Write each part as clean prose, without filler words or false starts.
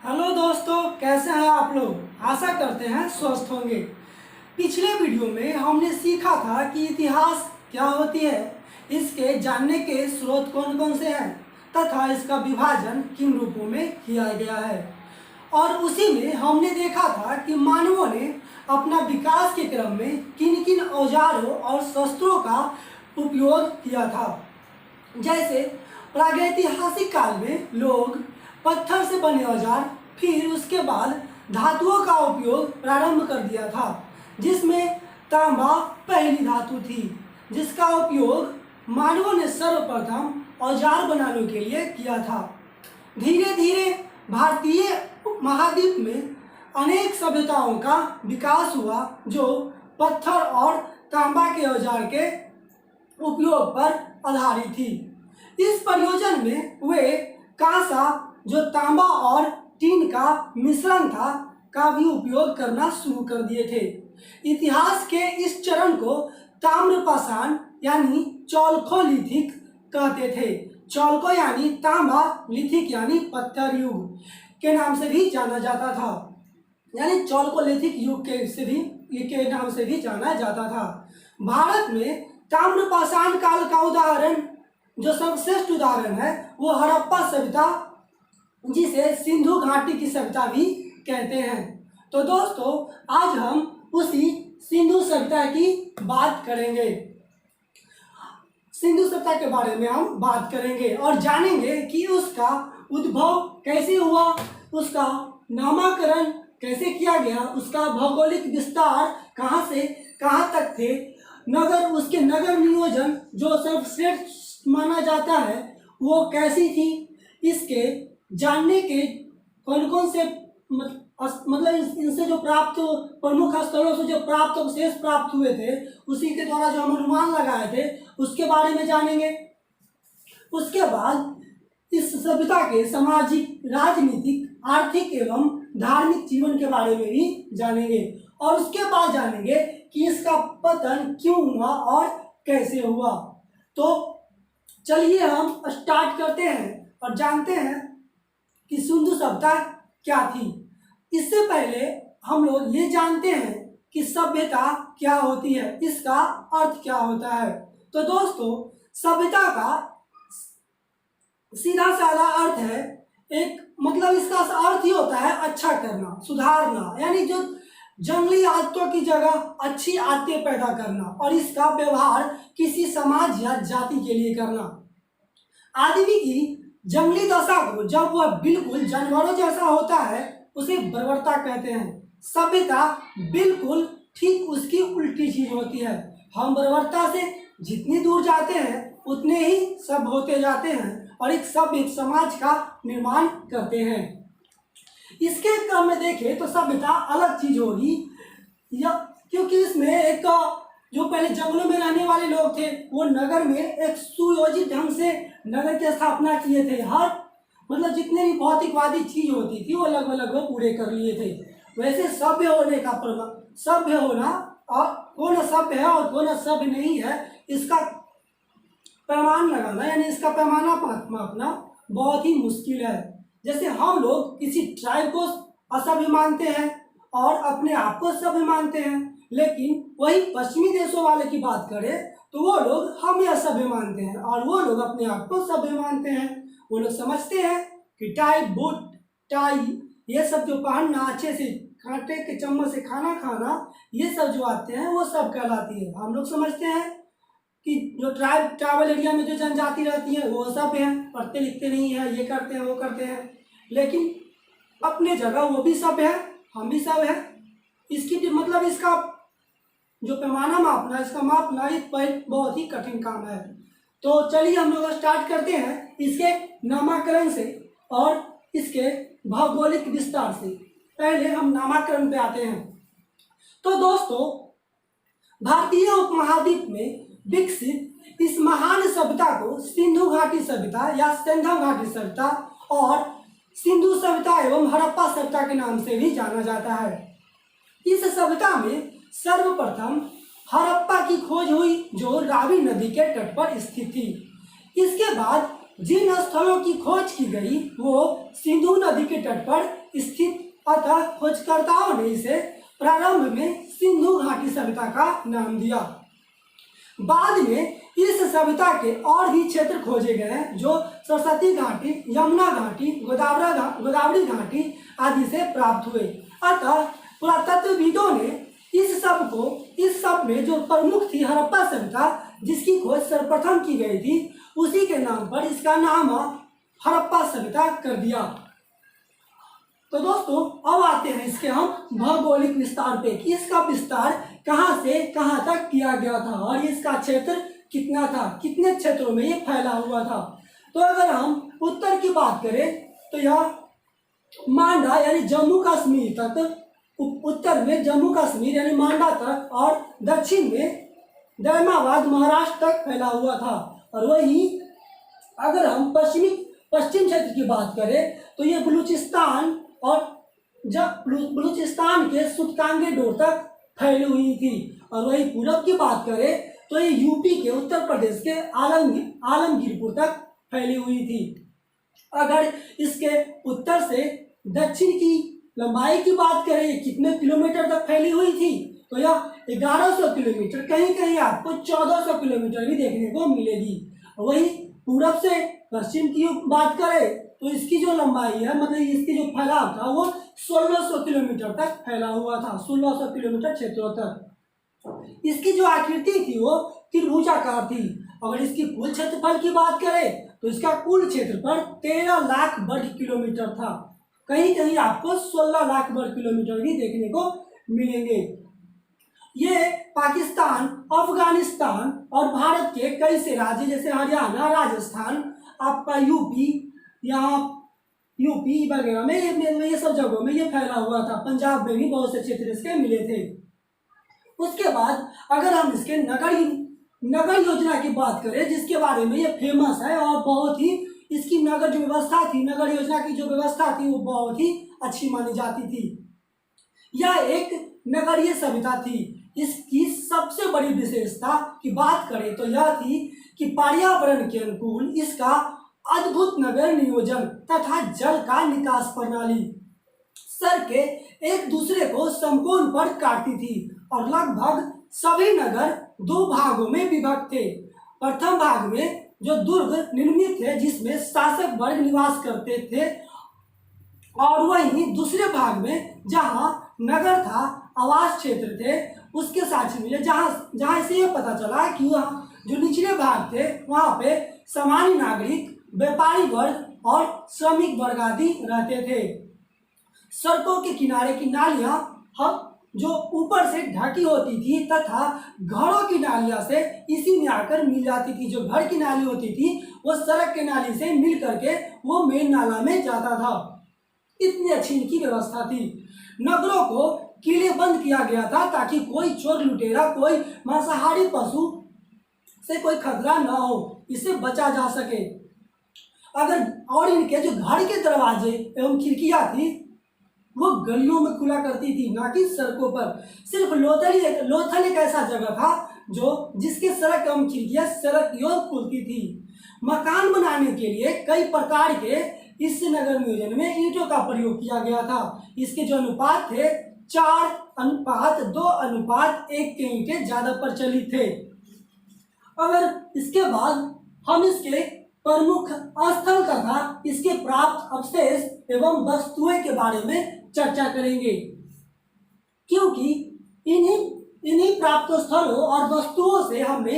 Hello दोस्तों, कैसे हैं आप लोग। आशा करते हैं स्वस्थ होंगे। पिछले वीडियो में हमने सीखा था कि इतिहास क्या होती है, इसके जानने के स्रोत कौन कौन से हैं तथा इसका विभाजन किन रूपों में किया गया है। और उसी में हमने देखा था कि मानवों ने अपना विकास के क्रम में किन किन औजारों और शस्त्रों का उपयोग किया था। जैसे प्रागैतिहासिक काल में लोग पत्थर से बने औजार, फिर उसके बाद धातुओं का उपयोग प्रारंभ कर दिया था, जिसमें तांबा पहली धातु थी जिसका उपयोग मानवों ने सर्वप्रथम औजार बनाने के लिए किया था। धीरे धीरे भारतीय महाद्वीप में अनेक सभ्यताओं का विकास हुआ जो पत्थर और तांबा के औजार के उपयोग पर आधारित थी। इस प्रयोजन में वे कांसा, जो तांबा और टीन का मिश्रण था, का भी उपयोग करना शुरू कर दिए थे। इतिहास के इस चरण को ताम्रपाषाण यानी चौल्कोलिथिक कहते थे। चौल्को यानी तांबा, लिथिक यानी पत्थर युग के नाम से भी जाना जाता था, यानी चौल्कोलिथिक युग के नाम से भी जाना जाता था। भारत में ताम्रपाषाण काल का उदाहरण, जो सर्वश्रेष्ठ उदाहरण है, वो हड़प्पा सभ्यता, जिसे सिंधु घाटी की सभ्यता भी कहते हैं। तो दोस्तों, आज हम उसी सिंधु सभ्यता की बात करेंगे। सिंधु सभ्यता के बारे में हम बात करेंगे और जानेंगे कि उसका उद्भव कैसे हुआ, उसका नामकरण कैसे किया गया, उसका भौगोलिक विस्तार कहाँ से कहाँ तक थे, उसके नगर नियोजन जो सर्वश्रेष्ठ माना जाता है वो कैसी थी, इसके जानने के कौन कौन से मतलब इनसे जो प्राप्त प्रमुख स्थलों से जो प्राप्त अवशेष प्राप्त हुए थे, उसी के द्वारा जो हम अनुमान लगाए थे उसके बारे में जानेंगे। उसके बाद इस सभ्यता के सामाजिक, राजनीतिक, आर्थिक एवं धार्मिक जीवन के बारे में भी जानेंगे और उसके बाद जानेंगे कि इसका पतन क्यों हुआ और कैसे हुआ। तो चलिए हम स्टार्ट करते हैं और जानते हैं कि सिंधु सभ्यता क्या थी। इससे पहले हम लोग ये जानते हैं कि सभ्यता क्या होती है, इसका अर्थ क्या होता है। तो दोस्तों, सभ्यता का सीधा साधा अर्थ है, इसका अर्थ ही होता है अच्छा करना, सुधारना, यानी जो जंगली आदतों की जगह अच्छी आदतें पैदा करना और इसका व्यवहार किसी समाज या जाति के लिए करना। आदमी की जंगली दशा को जब वह बिल्कुल जानवरों जैसा होता है उसे बर्बरता कहते हैं। सभ्यता बिल्कुल ठीक उसकी उल्टी चीज होती है। हम बर्बरता से जितनी दूर जाते हैं उतने ही सब होते जाते हैं और एक समाज का निर्माण करते हैं। इसके क्रम में देखें तो सभ्यता अलग चीज होगी, या क्योंकि इसमें एक जो पहले जंगलों में रहने वाले लोग थे वो नगर में एक सुयोजित ढंग से नगर की स्थापना किए थे। हर जितने भी भौतिकवादी चीज होती थी वो लगभग पूरे कर लिए थे। वैसे सभ्य होने का सभ्य होना और कौन सभ्य है और कौन सभ्य नहीं है, इसका पैमान लगाना, यानी इसका पैमाना मापना बहुत ही मुश्किल है। जैसे हम लोग किसी ट्राइब को असभ्य मानते हैं और अपने आप को सभ्य मानते हैं, लेकिन वही पश्चिमी देशों वाले की बात करें तो वो लोग हमें असभ्य मानते हैं और वो लोग अपने आप को सभ्य मानते हैं। वो लोग समझते हैं कि टाई, बूट, टाई, ये सब जो पहनना, अच्छे से कांटे के चम्मच से खाना खाना, ये सब जो आते हैं वो सब कहलाती है। हम लोग समझते हैं कि जो ट्राइबल एरिया में जो जनजाति रहती है वो सब है, पढ़ते लिखते नहीं है, ये करते हैं वो करते हैं, लेकिन अपने जगह वो भी सब है, हम भी सब है। इसकी इसका जो पैमाना मापना, इसका मापना एक बहुत ही कठिन काम है। तो चलिए हम लोग स्टार्ट करते हैं इसके नामकरण से और इसके भौगोलिक विस्तार से। पहले हम नामकरण पे आते हैं। तो दोस्तों, भारतीय उपमहाद्वीप में विकसित इस महान सभ्यता को सिंधु घाटी सभ्यता या सिंधु घाटी सभ्यता और सिंधु सभ्यता एवं हड़प्पा सभ्यता के नाम से भी जाना जाता है। इस सभ्यता में सर्वप्रथम हड़प्पा की खोज हुई जो रावी नदी के तट पर स्थित थी। इसके बाद जिन स्थलों की खोज की गई वो सिंधु नदी के तट पर स्थित, अतः खोजकर्ताओं ने इसे प्रारंभ में सिंधु घाटी सभ्यता का नाम दिया। बाद में इस सभ्यता के और भी क्षेत्र खोजे गए हैं जो सरस्वती घाटी, यमुना घाटी, गोदावरी घाटी आदि से प्राप्त हुए। अतः पुरातत्वविदों ने इस सब में जो प्रमुख थी हड़प्पा सभ्यता, जिसकी खोज सर्वप्रथम की गई थी, उसी के नाम पर इसका नाम हड़प्पा सभ्यता कर दिया। तो दोस्तों अब आते हैं इसके हम भौगोलिक विस्तार पे कि इसका विस्तार कहाँ से कहाँ तक किया गया था और इसका क्षेत्र कितना था, कितने क्षेत्रों में ये फैला हुआ था। तो अगर हम उत्तर की बात करें तो यह मांडा यानी जम्मू कश्मीर तक, उत्तर में जम्मू कश्मीर यानी मांडा तक, और दक्षिण में दैमाबाद महाराष्ट्र तक फैला हुआ था। और वहीं अगर हम पश्चिम क्षेत्र की बात करें तो ये बलूचिस्तान और बलूचिस्तान के सुतकांगे डोर तक फैली हुई थी। और वही पूरब की बात करें तो ये यूपी के उत्तर प्रदेश के आलमगीरपुर तक फैली हुई थी। अगर इसके उत्तर से दक्षिण की लंबाई की बात करें, कितने किलोमीटर तक फैली हुई थी, तो यह 1100 किलोमीटर, कहीं कहीं आपको 1400 किलोमीटर भी देखने को मिलेगी। वही पूरब से पश्चिम की बात करें तो इसकी जो लंबाई है, मतलब इसकी जो फैलाव था वो 1600 किलोमीटर तक फैला हुआ था, 1600 किलोमीटर क्षेत्रों तक। इसकी जो आकृति थी वो त्रिभुजाकार थी। अगर इसकी कुल क्षेत्रफल की बात करें तो इसका कुल क्षेत्रफल 13 लाख वर्ग किलोमीटर था, कहीं कहीं आपको 16 लाख वर्ग किलोमीटर भी देखने को मिलेंगे। ये पाकिस्तान, अफगानिस्तान और भारत के कई से राज्य जैसे हरियाणा, राजस्थान, आपका यूपी वगैरह में ये सब जगहों में ये फैला हुआ था। पंजाब में भी बहुत से क्षेत्र इसके मिले थे। उसके बाद अगर हम इसके नगर योजना की बात करें, जिसके बारे में ये फेमस है और बहुत ही इसकी नगर जो व्यवस्था थी, नगर योजना की जो व्यवस्था थी वो बहुत ही अच्छी मानी जाती थी। यह एक नगरीय सभ्यता थी। इसकी सबसे बड़ी विशेषता की बात करें तो यह थी कि पर्यावरण के अनुकूल इसका अद्भुत नगर नियोजन तथा जल का निकास प्रणाली। सड़कें एक दूसरे को समकोण पर काटती थी और लगभग सभी नगर दो भागों में विभक्त थे। प्रथम भाग में जो दुर्ग निर्मित थे जिसमें शासक वर्ग निवास करते थे, और वहीं दूसरे भाग में जहां नगर था, आवास क्षेत्र थे, उसके साथ मिले, जहां से ये पता चला कि वह जो निचले भाग थे वहां पे सामान्य नागरिक, व्यापारी वर्ग और श्रमिक वर्ग आदि रहते थे। सड़कों के किनारे की नालियां हम जो ऊपर से ढकी होती थी तथा घरों की नालियां से इसी में आकर मिल जाती थी। जो घर की नाली होती थी वो सड़क के नाली से मिल करके वो मेन नाला में जाता था। इतनी अच्छी इनकी व्यवस्था थी। नगरों को किले बंद किया गया था ताकि कोई चोर लुटेरा, कोई मांसाहारी पशु से कोई खतरा न हो, इससे बचा जा सके। और इनके जो घर के दरवाजे एवं खिड़कियां थी वो गलियों में खुला करती थी, ना कि सड़कों पर। सिर्फ लोथल एक ऐसा जगह था जिसके सड़क एवं खिड़कियां सड़क की ओर खुलती थी। मकान बनाने के लिए कई प्रकार के इस नगर नियोजन में ईंटों का प्रयोग किया गया था। इसके जो अनुपात थे 4:2:1 के ईंटें ज्यादा प्रचलित थे। अगर इसके बाद हम इसके प्रमुख स्थल तथा इसके प्राप्त अवशेष एवं वस्तुएं के बारे में चर्चा करेंगे, क्योंकि इन्हीं प्राप्त स्थलों और वस्तुओं से हमने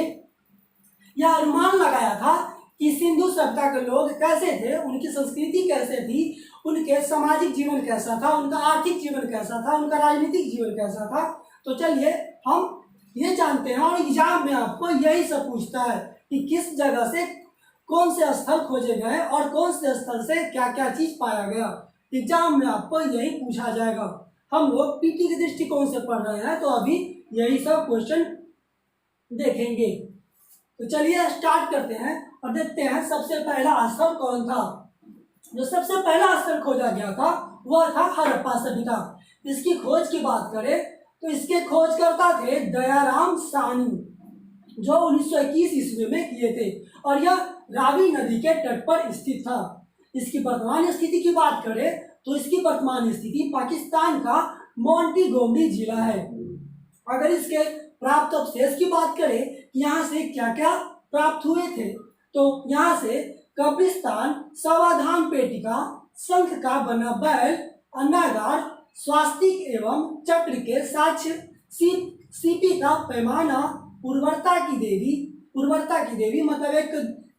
यह अनुमान लगाया था कि सिंधु सभ्यता के लोग कैसे थे, उनकी संस्कृति कैसे थी, उनके सामाजिक जीवन कैसा था, उनका आर्थिक जीवन कैसा था, उनका राजनीतिक जीवन कैसा था। तो चलिए हम ये जानते हैं, और एग्जाम में आपको यही सब पूछता है कि किस जगह से कौन से स्थल खोजे गए और कौन से स्थल से क्या क्या चीज पाया गया। एग्जाम में आपको यही पूछा जाएगा। हम लोग पीटी के दृष्टिकोण से पढ़ रहे हैं तो अभी यही सब क्वेश्चन देखेंगे। तो चलिए स्टार्ट करते हैं और देखते हैं सबसे पहला स्थल कौन था। जो सबसे पहला स्थल खोजा गया था वह था हड़प्पा सभ्यता। इसकी खोज की बात करें तो इसके खोजकर्ता थे दयाराम साहनी, जो 1921 ईस्वी में किए थे। और यह रावी नदी के तट पर स्थित था। इसकी वर्तमान स्थिति की बात करें तो इसकी वर्तमान स्थिति पाकिस्तान का मोंटीगोमरी जिला है। अगर इसके प्राप्त अवशेष की बात करें कि यहाँ से क्या क्या प्राप्त हुए थे, तो यहाँ से कब्रिस्तान, समाधान पेटिका, शंख का बना बैल, अन्नागार, स्वास्तिक एवं चक्र के साक्ष्य, सीपी का पैमाना, उर्वरता की देवी मतलब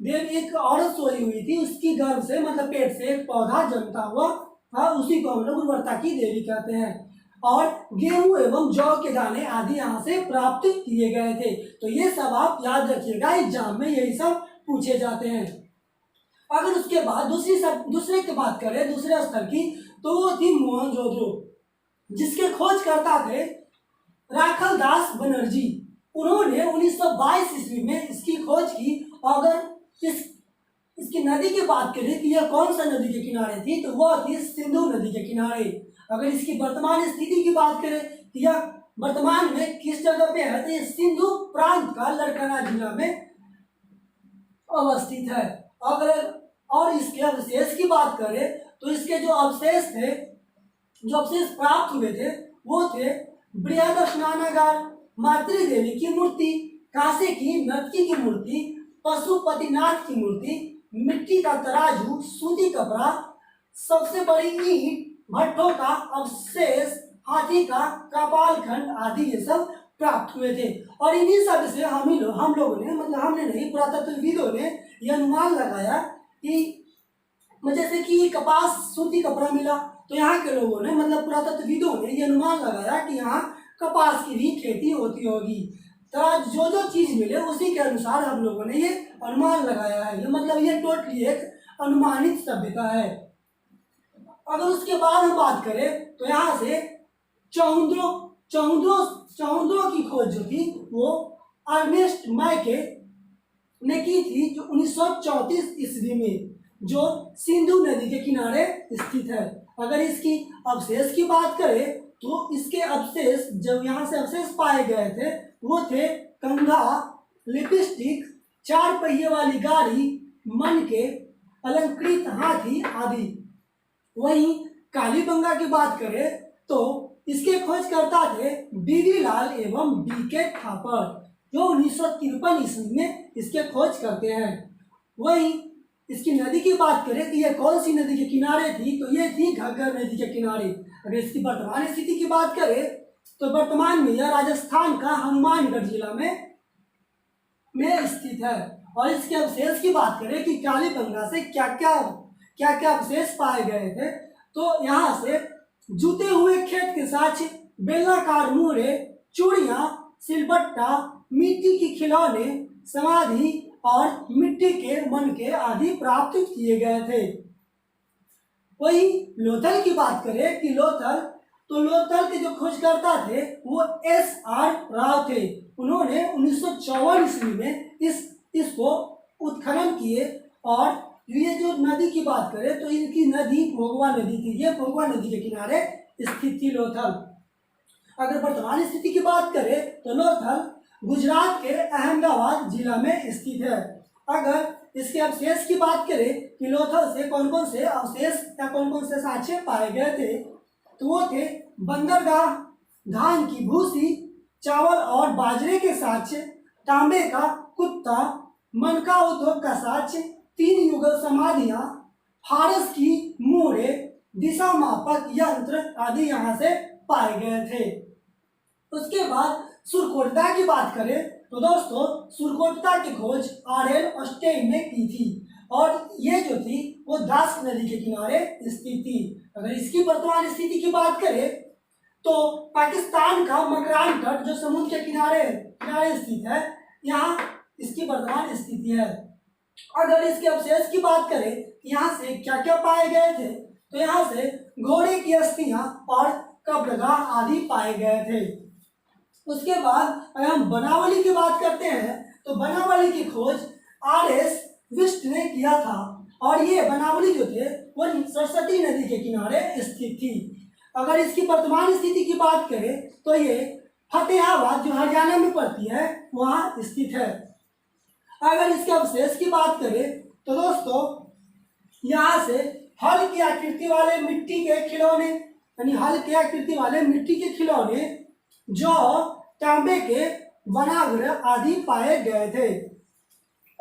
एक औरत सोई हुई थी, उसकी गर्भ से मतलब पेट से एक पौधा जमता हुआ था, उसी को हम लोग उर्वरता की देवी कहते हैं। और गेहूं एवं जौ के दाने आदि यहाँ से प्राप्त किए गए थे। तो ये सब आप याद रखिएगा, एग्जाम में यही सब पूछे जाते हैं। अगर उसके बाद दूसरे की बात करें, दूसरे स्थल की, तो वो थी मोहनजोदड़ो, जिसके खोजकर्ता थे राखल दास बनर्जी। उन्होंने 1922 ईस्वी में इसकी खोज की। अगर इसकी नदी की बात करें कि यह कौन सा नदी के किनारे थी, तो वह थी सिंधु नदी के किनारे। अगर इसकी वर्तमान स्थिति की बात करें कि यह वर्तमान में किस जगह पे है, तो ये सिंधु प्रांत का लड़कना जिला में अवस्थित है। अगर और इसके अवशेष की बात करें तो इसके जो अवशेष थे, जो अवशेष प्राप्त हुए थे, वो थे बृहद स्नानागार, मातृ देवी की मूर्ति, कांसे की नर्तकी की मूर्ति, पशुपतिनाथ की मूर्ति, मिट्टी का तराजू, सूती कपड़ा, सबसे बड़ी ईंट, भट्टों का अवशेष, हाथी का कपाल खंड आदि ये सब प्राप्त हुए थे। और इन्हीं सब से हम लोगों ने मतलब हमने नहीं, पुरातत्वविदों ने यह अनुमान लगाया कि जैसे कि कपास, सूती कपड़ा मिला, तो यहाँ के लोगों ने मतलब पुरातत्वविदों ने यह अनुमान लगाया कि यहाँ कपास की भी खेती होती होगी। तो जो जो चीज मिले उसी के अनुसार हम लोगों ने ये अनुमान लगाया है। ये मतलब ये टोटली एक अनुमानित सभ्यता है। अगर उसके बाद हम बात करें तो यहाँ से चौंद्रों की खोज जो थी वो अर्नेस्ट मैके ने की थी, जो 1934 ईस्वी में, जो सिंधु नदी के किनारे स्थित है। अगर इसकी अवशेष की बात करें तो इसके अवशेष जब यहाँ से अवशेष पाए गए थे वो थे कंघा, लिपस्टिक, 4 पहिए वाली गाड़ी, मन के अलंकृत हाथी आदि। वहीं कालीबंगा की बात करें तो इसके खोजकर्ता थे बीवी लाल एवं बीके थापर, जो 1953 ईस्वी में इसके खोज करते हैं। वहीं इसकी नदी की बात करें कि यह कौन सी नदी के किनारे थी, तो ये थी घग्गर नदी के किनारे। अगर इसकी वर्तमान स्थिति की बात करें तो वर्तमान में यह राजस्थान का हनुमानगढ़ जिला में स्थित है। और इसके अवशेष की बात करें कि कालीबंगा से क्या क्या अवशेष पाए गए थे, तो यहाँ से जूते हुए खेत के साक्ष्य, बेलाकार मुहरे, चूड़ियाँ, सिलबट्टा, मिट्टी की खिलौने, समाधि और मिट्टी के मनके आदि प्राप्त किए गए थे। वहीं लोथल की बात करें कि लोथल के जो खोजकर्ता थे वो SR राव थे। उन्होंने 1954 ईस्वी में इसको उत्खनन किए। और ये जो नदी की बात करें तो इनकी नदी भोगवा नदी थी। ये भोगवा नदी के किनारे स्थित थी लोथल। अगर वर्तमान स्थिति की बात करें तो लोथल गुजरात के अहमदाबाद जिला में स्थित है। अगर इसके अवशेष की बात करें कि लोथल से कौन कौन से अवशेष या कौन कौन से साक्ष्य पाए गए थे, तो वो थे बंदरगाह, धान की भूसी, चावल और बाजरे के साक्ष्य, तांबे का कुत्ता, मनका उद्योग का साक्ष्य, 3 युगल समाधियां, फारस की मोहरे, दिशा मापक यंत्र आदि यहाँ से पाए गए थे। उसके बाद सुरकोटदा की बात करें तो दोस्तों सुरकोटदा की खोज RL ऑस्टेन ने की थी और ये जो थी वो दास नदी के किनारे स्थित थी। अगर इसकी वर्तमान स्थिति की बात करें तो पाकिस्तान का मकरान तट जो समुद्र के किनारे स्थित है, यहाँ इसकी वर्तमान स्थिति है। अगर इसके अवशेष की बात करें यहाँ से क्या क्या पाए गए थे, तो यहाँ से घोड़े की अस्थियां और कब्रगाह आदि पाए गए थे। उसके बाद अगर हम बनावली की बात करते हैं तो बनावली की खोज RS विस्ट ने किया था और ये बनावली जो थे वो सरस्वती नदी के किनारे स्थित थी। अगर इसकी वर्तमान स्थिति की बात करें तो ये फतेहाबाद जो हरियाणा में पड़ती है वहाँ स्थित है। अगर इसके अवशेष की बात करें तो दोस्तों यहाँ से हल्की आकृति वाले मिट्टी के खिलौने, यानी हल्की आकृति वाले मिट्टी के खिलौने, जो तांबे के वनाग्र आदि पाए गए थे।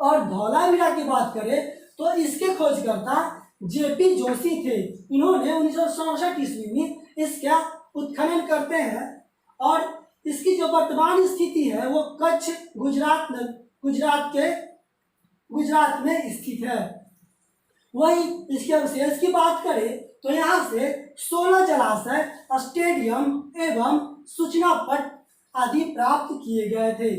और धौलावीरा की बात करें तो इसके खोजकर्ता जेपी जोशी थे। इन्होंने 1967 ईस्वी में इसका उत्खनन करते हैं और इसकी जो वर्तमान स्थिति है वो कच्छ गुजरात में स्थित है। वही इसके अवशेष की बात करें तो यहाँ से 16 जलाशय, स्टेडियम एवं सूचना पट आदि प्राप्त किए गए थे।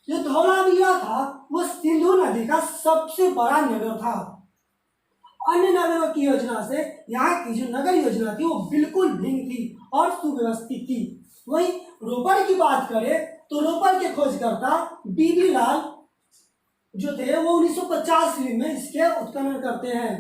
जो धौलावीरा था वो सिंधु नदी का सबसे बड़ा नगर था। अन्य नगरों की योजना से यहाँ की जो नगर योजना थी वो बिल्कुल भिन्न थी और सुव्यवस्थित थी। वहीं रोपड़ की बात करें तो रोपड़ के खोजकर्ता बीबी लाल जो थे वो 1950 ईस्वी में इसके उत्खनन करते हैं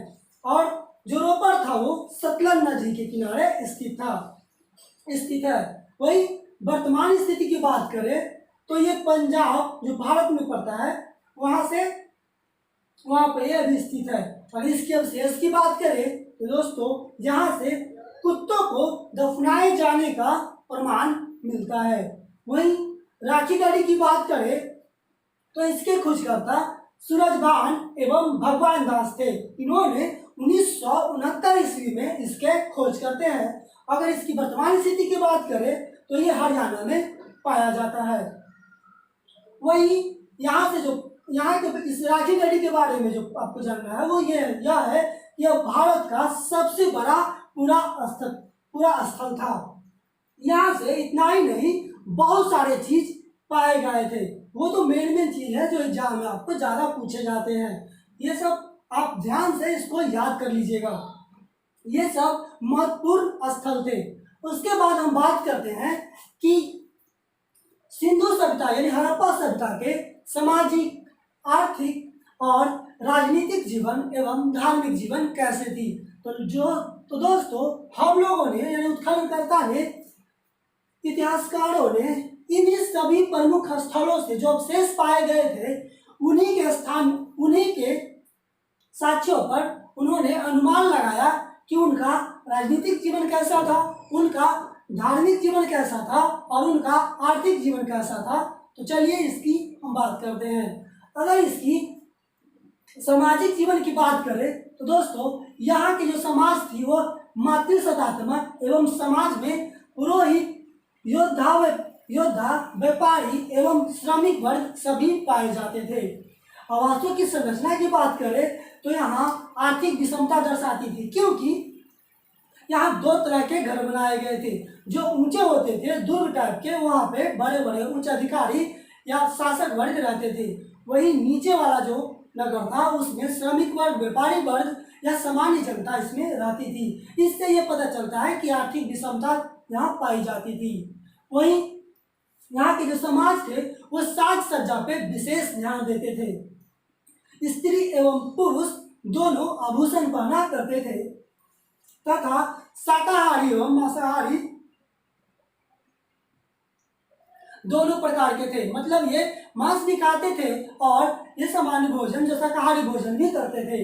और जो रोपड़ था वो सतलज नदी के किनारे स्थित है। वही वर्तमान स्थिति की बात करें तो ये पंजाब जो भारत में पड़ता है वहाँ पे ये अभी स्थित है। और इसके अवशेष की बात करें तो दोस्तों यहाँ से कुत्तों को दफनाए जाने का प्रमाण मिलता है। वहीं राखी गढ़ी की बात करें तो इसके खोजकर्ता सूरजभान एवं भगवान दास थे। इन्होंने 1969 ईस्वी में इसके खोज करते हैं। अगर इसकी वर्तमान स्थिति की बात करें तो ये हरियाणा में पाया जाता है। वही यहाँ के इस राखी गढ़ी के बारे में जो आपको जानना है वो यह है कि यह भारत का सबसे बड़ा पूरा स्थल था। यहाँ से इतना ही नहीं बहुत सारे चीज पाए गए थे। वो तो मेन चीज है जो एग्जाम में आपको ज्यादा पूछे जाते हैं। ये सब आप ध्यान से इसको याद कर लीजिएगा। ये सब महत्वपूर्ण स्थल थे। उसके बाद हम बात करते हैं कि सिंधु सभ्यता यानी हड़प्पा सभ्यता के सामाजिक, आर्थिक और राजनीतिक जीवन एवं धार्मिक जीवन कैसे थी। तो दोस्तों हम लोगों ने यानी उत्खननकर्ता ने, इतिहासकारों ने इन सभी प्रमुख स्थलों से जो अवशेष पाए गए थे उन्हीं के साक्ष्यों पर उन्होंने अनुमान लगाया कि उनका राजनीतिक जीवन कैसा था, उनका धार्मिक जीवन कैसा था और उनका आर्थिक जीवन कैसा था। तो चलिए इसकी हम बात करते हैं। अगर इसकी सामाजिक जीवन की बात करें तो दोस्तों यहाँ की जो समाज थी वो मातृसत्तात्मक एवं समाज में पुरोहित, योद्धा, व्यापारी एवं श्रमिक वर्ग सभी पाए जाते थे। आवासों की संरचना की बात करें तो यहाँ आर्थिक विषमता दर्शाती थी, क्योंकि यहाँ दो तरह के घर बनाए गए थे। जो ऊंचे होते थे दुर्ग टाइप के, वहाँ पे बड़े बड़े उच्च अधिकारी या शासक वर्ग रहते थे। वही नीचे वाला जो नगर था उसमें श्रमिक वर्ग, व्यापारी वर्ग या सामान्य जनता इसमें रहती थी। इससे ये पता चलता है कि आर्थिक विषमता यहाँ पाई जाती थी। वहीं यहाँ के जो समाज थे वो साज सज्जा पे विशेष ध्यान देते थे। स्त्री एवं पुरुष दोनों आभूषण पहना करते थे तथा शाकाहारी एवं मांसाहारी दोनों प्रकार के थे। मतलब ये मांस भी खाते थे और ये सामान्य भोजन जो शाकाहारी भोजन भी करते थे।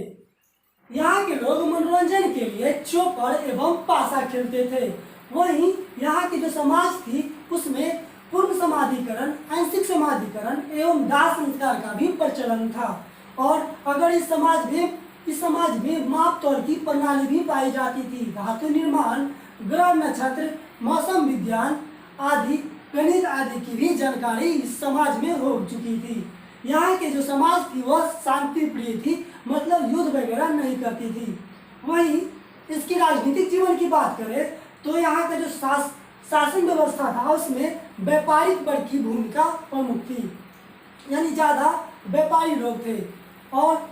यहाँ के लोग मनोरंजन के लिए चौपड़ एवं पासा खेलते थे। वहीं यहाँ की जो समाज थी उसमें पूर्ण समाधिकरण, आंशिक समाधिकरण एवं दाह संस्कार का भी प्रचलन था। और अगर इस समाज में माप तौर की प्रणाली भी पाई जाती थी। धातु निर्माण, ग्रह नक्षत्र, मौसम विज्ञान आदि, गणित आदि की भी जानकारी इस समाज में हो चुकी थी। यहाँ के जो समाज थी वह शांति प्रिय थी, मतलब युद्ध वगैरह नहीं करती थी। वहीं इसकी राजनीतिक जीवन की बात करें तो यहाँ का जो शासन व्यवस्था था उसमें व्यापारिक वर्ग की भूमिका प्रमुख थी, यानी ज़्यादा व्यापारी लोग थे और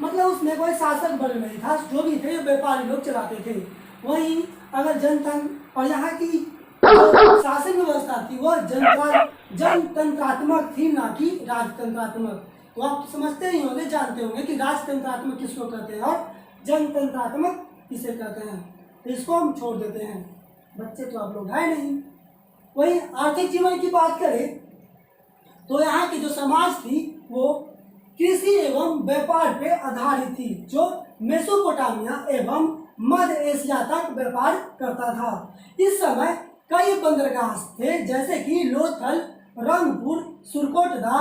मतलब उसमें कोई शासक वर्ग नहीं था, जो भी थे व्यापारी लोग चलाते थे। वहीं अगर जनतंत्र और यहाँ की शासन व्यवस्था थी वो जनतंत्रात्मक थी, ना कि राजतंत्रात्मक। तो आप समझते ही होंगे, जानते होंगे कि राजतंत्रात्मक किसको कहते हैं और जनतंत्रात्मक किसे कहते हैं। तो इसको हम छोड़ देते हैं, बच्चे तो आप लोग है नहीं। वही आर्थिक जीवन की बात करें तो यहाँ की जो समाज थी वो कृषि एवं व्यापार पे आधारित थी, जो मेसोपोटामिया एवं मध्य एशिया तक व्यापार करता था। इस समय कई बंदरगाह थे, जैसे कि लोथल, रंगपुर, सुरकोटदा,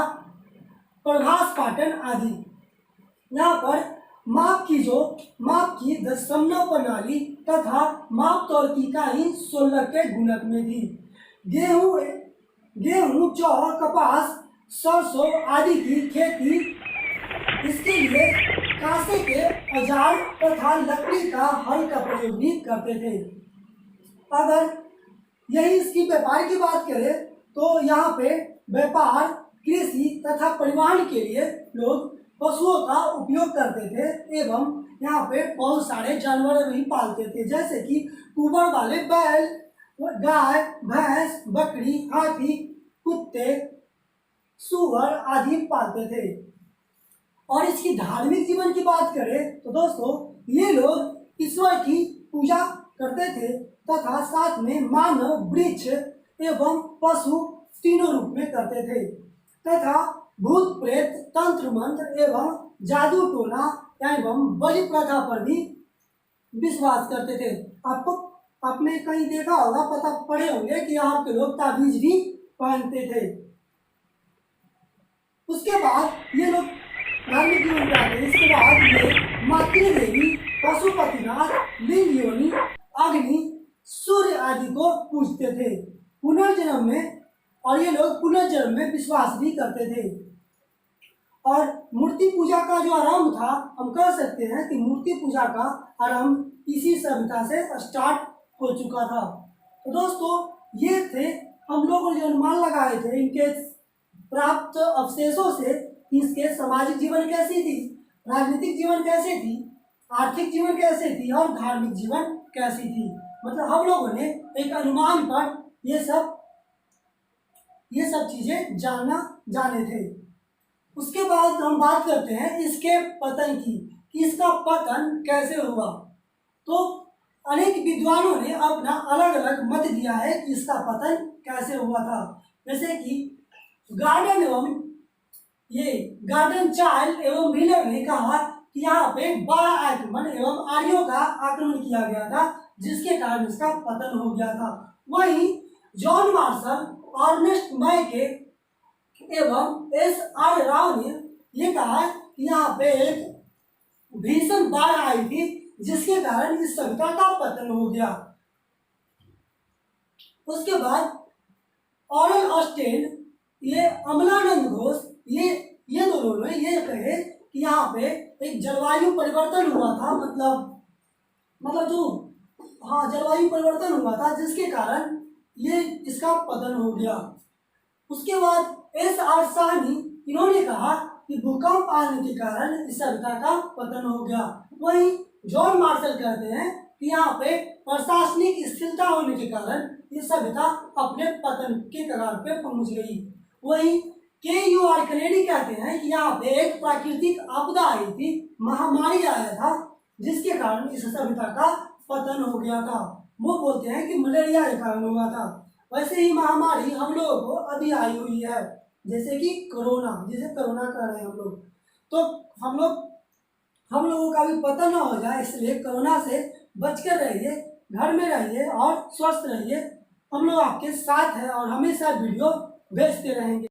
प्रभास पाटन आदि। यहाँ पर माप की दशमलव प्रणाली तथा माप तौर की इकाई 16 के गुणक में थी। गेहूं, जौ, कपास, सरसों आदि की खेती, इसके लिए कांसे के औजार तथा लकड़ी का हल का प्रयोग भी करते थे। अगर यही इसकी व्यापार की बात करें तो यहाँ पे व्यापार, कृषि तथा परिवहन के लिए लोग पशुओं का उपयोग करते थे एवं यहाँ पे बहुत सारे जानवर भी पालते थे, जैसे कि कुबर वाले बैल, गाय, भैंस, बकरी, हाथी, कुत्ते, सूअर आदि पालते थे। और इसकी धार्मिक जीवन की बात करें तो दोस्तों, ये लोग ईश्वर की पूजा करते थे तथा साथ में मानव, वृक्ष एवं पशु तीनों रूप में करते थे तथा भूत प्रेत, तंत्र मंत्र एवं जादू टोना एवं बलि प्रथा पर भी विश्वास करते थे। आपने कहीं देखा होगा, पता पढ़े होंगे कि यहाँ के लोग ताबीज भी पहनते थे। उसके बाद ये लोग धार्मिक जीवन पे आते हैं। इसके बाद ये मातृ देवी, पशुपतिनाथ, लिंग योनि, अग्नि, सूर्य आदि को पूजते थे पुनर्जन्म में, और ये लोग पुनर्जन्म में विश्वास भी करते थे। और मूर्ति पूजा का जो आरंभ था, हम कह सकते हैं कि मूर्ति पूजा का आरंभ इसी सभ्यता से स्टार्ट हो चुका था। तो दोस्तों, ये थे हम लोग जो अनुमान लगाए थे इनके प्राप्त अवशेषों से, इसके सामाजिक जीवन कैसी थी, राजनीतिक जीवन कैसे थी, आर्थिक जीवन कैसे थी और धार्मिक जीवन कैसी थी। मतलब हम लोगों ने एक अनुमान पर ये सब चीजें जाने थे। उसके बाद हम बात करते हैं इसके पतन की, कि इसका पतन कैसे हुआ। तो अनेक विद्वानों ने अपना अलग अलग मत दिया है कि इसका पतन कैसे हुआ था। जैसे कि गार्डन चाइल्ड एवं मिलर ने कहा कि यहाँ पे बाढ़ आक्रमण एवं आर्यों का आक्रमण किया गया था, जिसके कारण इसका पतन हो गया था। वहीं जॉन मार्शल, अर्नेस्ट मैके एवं S.R. राव ने ये कहा कि यहाँ पे एक भीषण बाढ़ आई थी, जिसके कारण इस सभ्यता का पतन हो गया। उसके बाद ऑरेल ऑस्टेन, ये अमलानंद घोष, ये दोनों ने ये कहे कि यहाँ पे एक जलवायु परिवर्तन हुआ था, जलवायु परिवर्तन हुआ था, जिसके कारण ये इसका पतन हो गया। उसके बाद S.R. साहनी, इन्होंने कहा कि भूकंप आने के कारण इस सभ्यता का पतन हो गया। वहीं जॉन मार्शल कहते हैं कि यहाँ पे प्रशासनिक स्थिरता होने के कारण ये सभ्यता अपने पतन के कगार पे पहुंच गई। वहीं K.U.R. कैनेडी कहते हैं कि यहाँ पे एक प्राकृतिक आपदा आई थी, महामारी आया था, जिसके कारण इस सभ्यता का पतन हो गया था। वो बोलते हैं कि मलेरिया के कारण हुआ था। वैसे ही महामारी हम लोगों को अभी आई हुई है, जैसे कि कोरोना, जिसे कोरोना कह रहे हैं हम लोग। तो हम लोगों का भी पता ना हो जाए, इसलिए कोरोना से बचकर रहिए, घर में रहिए और स्वस्थ रहिए। हम लोग आपके साथ हैं और हमेशा वीडियो भेजते रहेंगे।